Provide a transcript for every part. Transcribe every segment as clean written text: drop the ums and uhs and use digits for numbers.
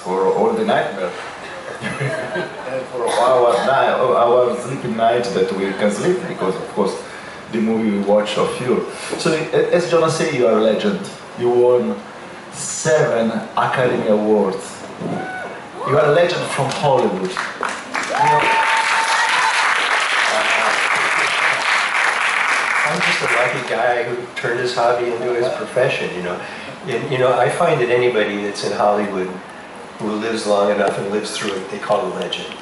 for all the nightmare. And for our sleeping night that we can sleep, because of course the movie we watch of you. So as Jonas said, you are a legend. You won 7 Academy Awards. You are a legend from Hollywood. I'm just a lucky guy who turned his hobby into his profession, you know. And, I find that anybody that's in Hollywood who lives long enough and lives through it, they call a legend.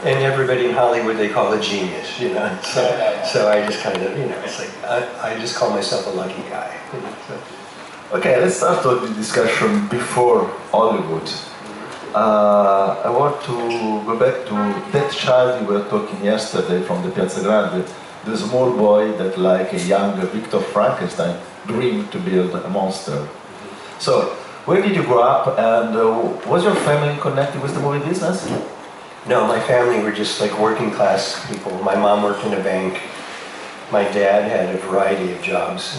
And everybody in Hollywood, they call a genius, So I just kind of, it's like, I just call myself a lucky guy. Okay, let's start with the discussion before Hollywood. I want to go back to that child you were talking yesterday from the Piazza Grande, the small boy that, like a young Victor Frankenstein, dreamed to build a monster. So, where did you grow up, and was your family connected with the movie business? No, my family were just like working class people. My mom worked in a bank. My dad had a variety of jobs,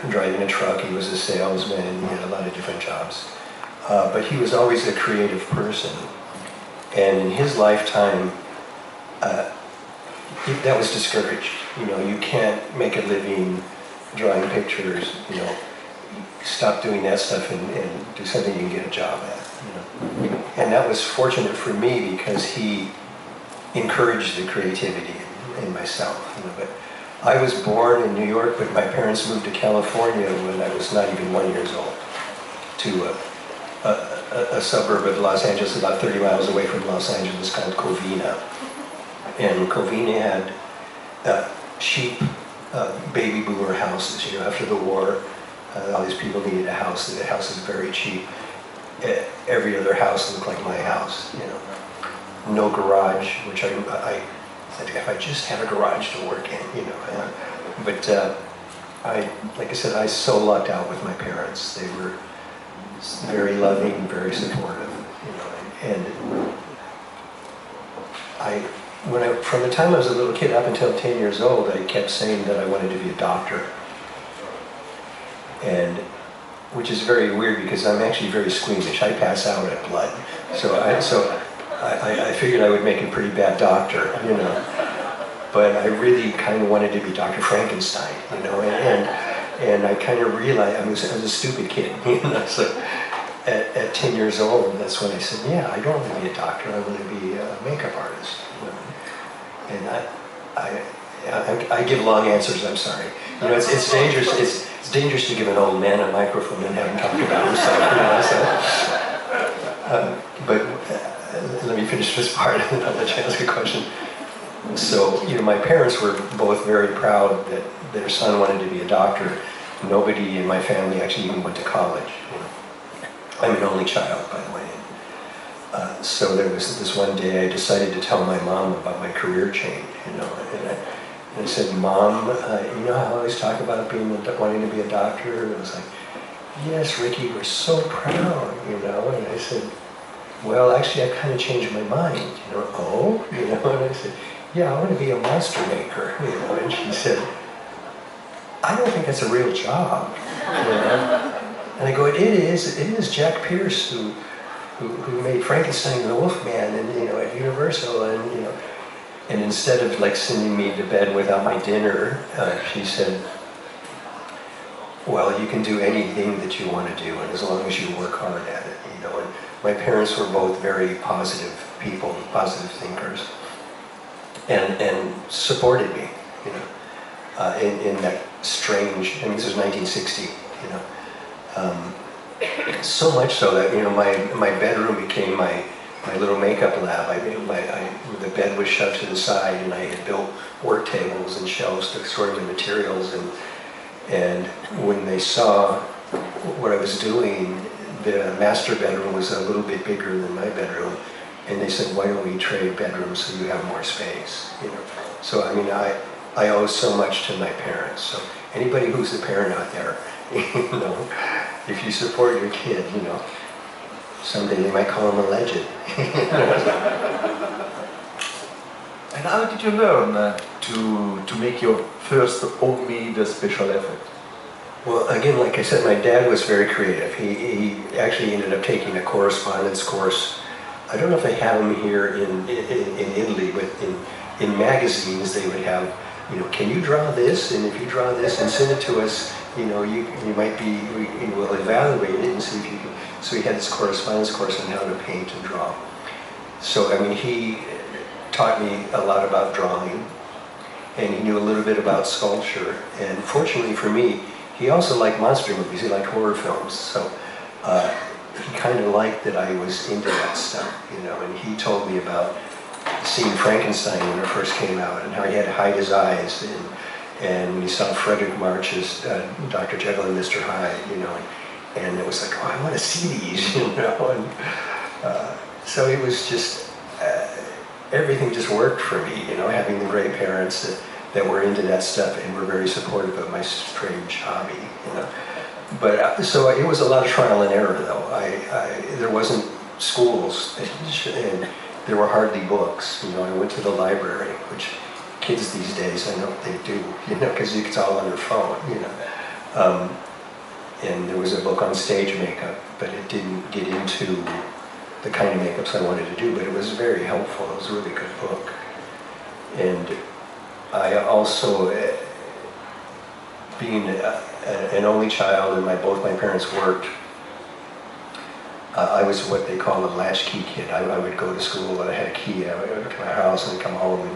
driving a truck, he was a salesman, he had a lot of different jobs. But he was always a creative person. And in his lifetime, that was discouraged. You can't make a living drawing pictures, stop doing that stuff and do something you can get a job at. And that was fortunate for me because he encouraged the creativity in myself. But I was born in New York, but my parents moved to California when I was not even 1 year old, to a suburb of Los Angeles, about 30 miles away from Los Angeles, called Covina. And Covina had cheap baby boomer houses. After the war, all these people needed a house. The house is very cheap. Every other house looked like my house. No garage, which I said, if I just had a garage to work in, But like I said, I so lucked out with my parents. They were very loving, very supportive, And from the time I was a little kid up until 10 years old, I kept saying that I wanted to be a doctor. And which is very weird because I'm actually very squeamish. I pass out at blood. So I figured I would make a pretty bad doctor, But I really kind of wanted to be Dr. Frankenstein, and I kind of realized I was a stupid kid, So at 10 years old, that's when I said, yeah, I don't want to be a doctor. I want to be a makeup artist. And I give long answers. I'm sorry. It's dangerous. It's dangerous to give an old man a microphone and have him talk about himself. But let me finish this part, and I'll let you ask a question. So, my parents were both very proud that their son wanted to be a doctor. Nobody in my family actually even went to college. I'm an only child, by the way. So there was this one day I decided to tell my mom about my career change, and I said, Mom, how I always talk about wanting to be a doctor? And I was like, yes, Ricky, we're so proud, And I said, well, actually, I kind of changed my mind, Oh? And I said, yeah, I want to be a monster maker, And she said, I don't think that's a real job, And I go, it is Jack Pierce who made Frankenstein and the Wolfman, and at Universal, and instead of sending me to bed without my dinner, she said, well, you can do anything that you want to do, and as long as you work hard at it, And my parents were both very positive people, positive thinkers, and supported me, in that strange. This was 1960, so much so that my bedroom became my little makeup lab. The bed was shoved to the side, and I had built work tables and shelves to store the materials. And when they saw what I was doing, the master bedroom was a little bit bigger than my bedroom, and they said, "Why don't we trade bedrooms so you have more space?" So I owe so much to my parents. So anybody who's a parent out there, if you support your kid, someday they might call him a legend. And how did you learn to make your first homemade special effect? Well, again, like I said, my dad was very creative. He actually ended up taking a correspondence course. I don't know if they have them here in Italy, but in magazines they would have, you know, can you draw this? And if you draw this and send it to us, you know, you might be, we will evaluate it and see if you can. So he had this correspondence course on how to paint and draw. So, I mean, he taught me a lot about drawing, and he knew a little bit about sculpture. And fortunately for me, he also liked monster movies. He liked horror films. So he kind of liked that I was into that stuff, you know. And he told me about seeing Frankenstein when it first came out, and how he had to hide his eyes, and when he saw Frederick March's Dr. Jekyll and Mr. Hyde, you know, and it was like, oh, I want to see these, you know. And so it was just, everything just worked for me, you know, having the great parents that were into that stuff and were very supportive of my strange hobby, you know. But so it was a lot of trial and error, though. There wasn't schools, and there were hardly books. You know, I went to the library, which kids these days, I know they do, you know, because it's all on their phone, you know. And there was a book on stage makeup, but it didn't get into the kind of makeups I wanted to do, but it was very helpful. It was a really good book. And I also, being an only child, and both my parents worked, I was what they call a latchkey kid. I would go to school, and I had a key. I would go to my house and come home,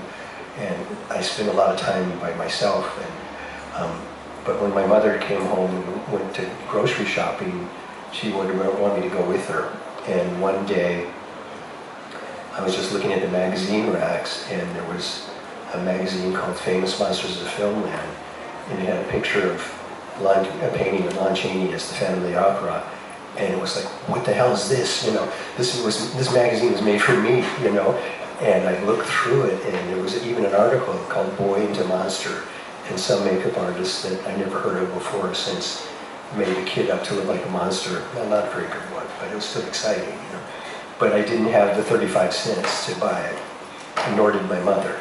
and I spent a lot of time by myself. And but when my mother came home and went to grocery shopping, she would want me to go with her. And one day, I was just looking at the magazine racks, and there was a magazine called Famous Monsters of Filmland, and it had a picture of a painting of Lon Chaney as the Phantom of the Opera, and it was like, what the hell is this? You know, this magazine was made for me, you know. And I looked through it, and there was even an article called Boy into Monster, and some makeup artist that I never heard of before or since made a kid up to look like a monster. Well, not a very good one, but it was still exciting, you know. But I didn't have the 35 cents to buy it, nor did my mother.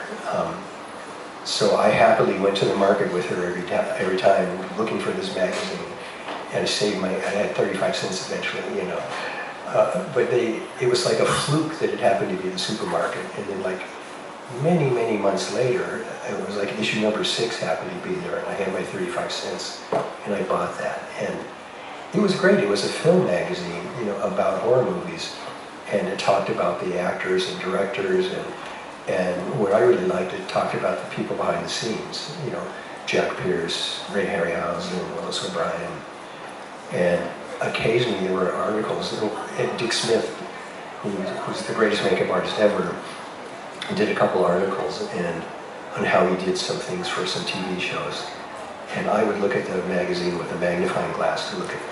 So I happily went to the market with her every time looking for this magazine, and I had 35 cents eventually, you know. But it was like a fluke that it happened to be in the supermarket, and then like many months later, it was like issue number 6 happened to be there, and I had my 35 cents, and I bought that. And it was great. It was a film magazine, you know, about horror movies, and it talked about the actors and directors, and what I really liked, it talked about the people behind the scenes, you know, Jack Pierce, Ray Harryhausen, Willis O'Brien, and occasionally there were articles, and Dick Smith, who's the greatest makeup artist ever, did a couple articles on how he did some things for some TV shows. And I would look at the magazine with a magnifying glass to look at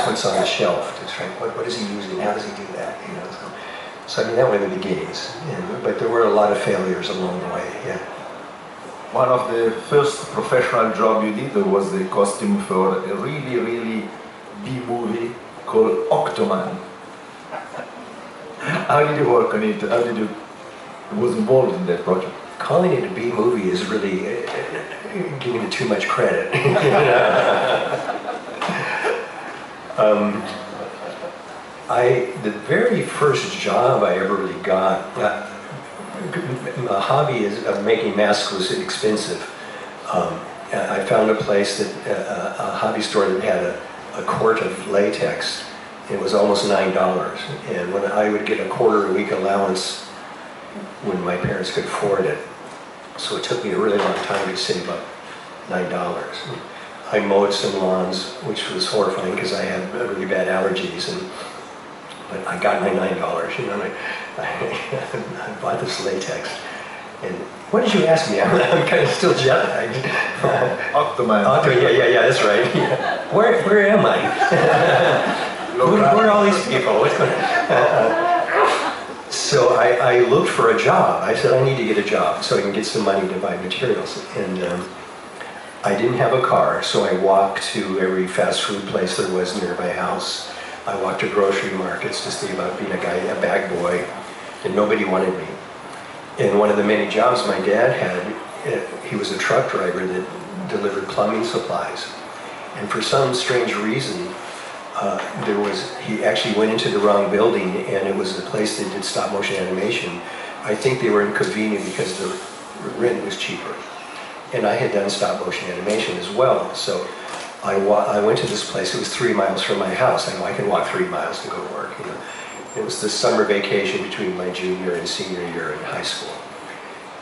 what's on the shelf, to try, what is he using, how does he do that, you know. So I mean, that were the beginnings, but there were a lot of failures along the way, yeah. One of the first professional job you did was the costume for a really B-movie called Octoman. How did you work on it? How did you was involved in that project? Calling it a B-movie is really giving it too much credit. The very first job I ever really got, my hobby of making masks was expensive. I found a place a hobby store that had a quart of latex. It was almost $9, and when I would get a quarter a week allowance when my parents could afford it, so it took me a really long time to save up $9. I mowed some lawns, which was horrifying because I had really bad allergies, but I got my $9, you know, and I bought this latex. And what did you ask me? I'm kind of still jet lagged. Octoman. Yeah, that's right. Yeah. Where am I? Who are all these people? What's going on? So I looked for a job. I said, I need to get a job so I can get some money to buy materials. And I didn't have a car, so I walked to every fast food place there was near my house. I walked to grocery markets to see about being a bag boy, and nobody wanted me. And one of the many jobs my dad had, he was a truck driver that delivered plumbing supplies. And for some strange reason, he actually went into the wrong building, and it was the place that did stop motion animation. I think they were in Covina because the rent was cheaper. And I had done stop motion animation as well, so I went to this place. It was 3 miles from my house. I know I can walk 3 miles to go to work. You know, it was the summer vacation between my junior and senior year in high school.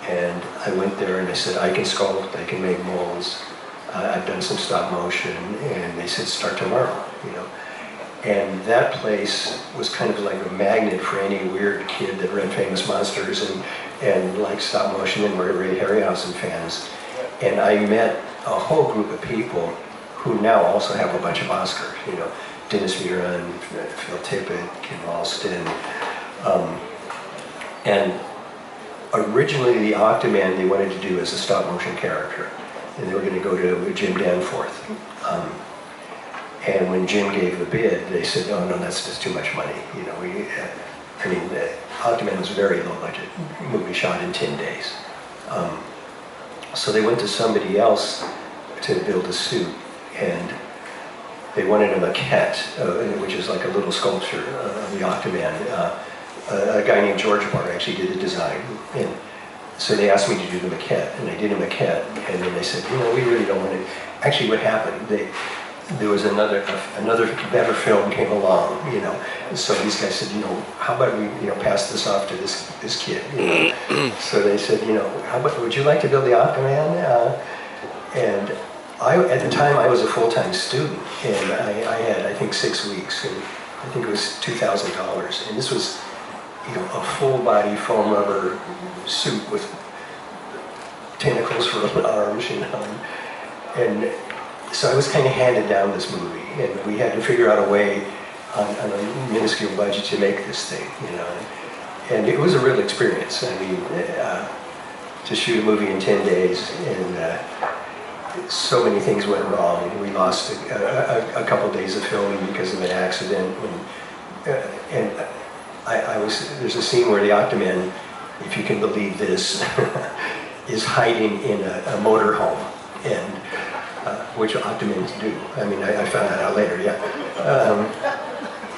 And I went there and I said, I can sculpt, I can make molds. I've done some stop motion, and they said, start tomorrow. You know, and that place was kind of like a magnet for any weird kid that read Famous Monsters and liked stop motion and were Ray Harryhausen fans. And I met a whole group of people who now also have a bunch of Oscars. You know, Dennis Muren, Phil Tippett, Kim Ralston. And originally the Octoman they wanted to do as a stop motion character. And they were going to go to Jim Danforth. And when Jim gave the bid, they said, "Oh no, that's just too much money." You know, Octoman was a very low budget movie shot in 10 days. So they went to somebody else to build a suit, and they wanted a maquette, which is like a little sculpture of the Octoman. A guy named George Barr actually did the design, and so they asked me to do the maquette, and I did a maquette, and then they said, you know, we really don't want to. Actually, what happened? There was another better film came along, you know. And so these guys said, you know, how about we, you know, pass this off to this kid? You know? So they said, you know, how about, would you like to build the Octoman? And at the time, I was a full-time student, and I had, I think, 6 weeks, and I think it was $2,000. And this was, you know, a full-body foam rubber suit with tentacles for arms, you know. And so I was kind of handed down this movie, and we had to figure out a way on a minuscule budget to make this thing, you know. And it was a real experience. I mean, to shoot a movie in 10 days, and so many things went wrong. We lost a couple days of filming because of an accident. And there's a scene where the Octoman, if you can believe this, is hiding in a motorhome, and which Octomans do. I mean, I found that out later, yeah.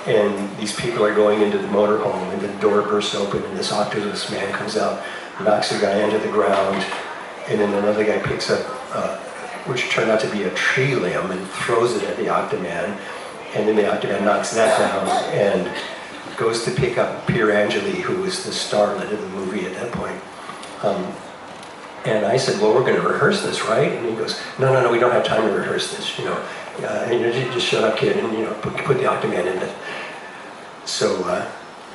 And these people are going into the motorhome, and the door bursts open, and this octopus man comes out, knocks a guy into the ground, and then another guy picks up, which turned out to be a tree limb, and throws it at the Octoman, and then the Octoman knocks that down, and goes to pick up Pierangeli, who was the starlet of the movie at that point. And I said, well, we're going to rehearse this, right? And he goes, no, we don't have time to rehearse this, you know. And you just shut up, kid, and, you know, put the Octoman in it. So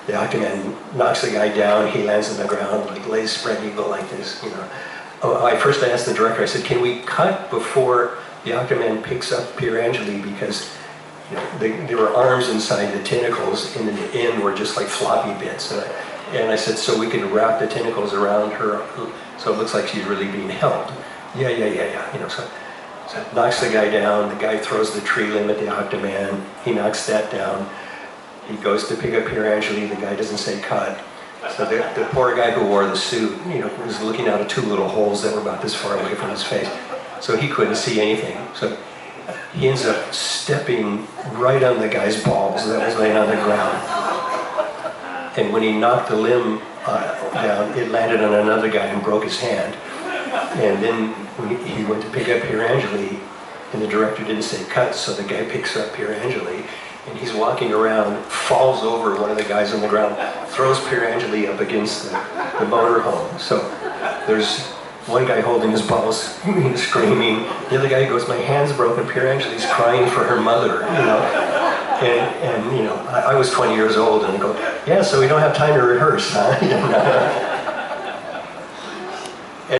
the Octoman knocks the guy down, he lands on the ground, like lays spread eagle like this, you know. First I asked the director, I said, can we cut before the Octoman picks up Pierangeli, because, you know, there were arms inside the tentacles, and in the end were just like floppy bits. And I said, so we can wrap the tentacles around her, so it looks like she's really being held. Yeah. You know, so knocks the guy down. The guy throws the tree limb at the Octoman. He knocks that down. He goes to pick up Pierangeli. The guy doesn't say cut. So the poor guy who wore the suit, you know, was looking out of 2 little holes that were about this far away from his face. So he couldn't see anything. So he ends up stepping right on the guy's balls that was laying on the ground. And when he knocked the limb down, it landed on another guy and broke his hand. And then when he went to pick up Pierangeli, and the director didn't say cut, so the guy picks up Pierangeli, and he's walking around, falls over one of the guys on the ground, throws Pierangeli up against the motorhome. So there's one guy holding his balls, screaming. The other guy goes, my hand's broken. Pierangeli's crying for her mother, you know. And you know, I was 20 years old, and I go, yeah, so we don't have time to rehearse, huh? You know?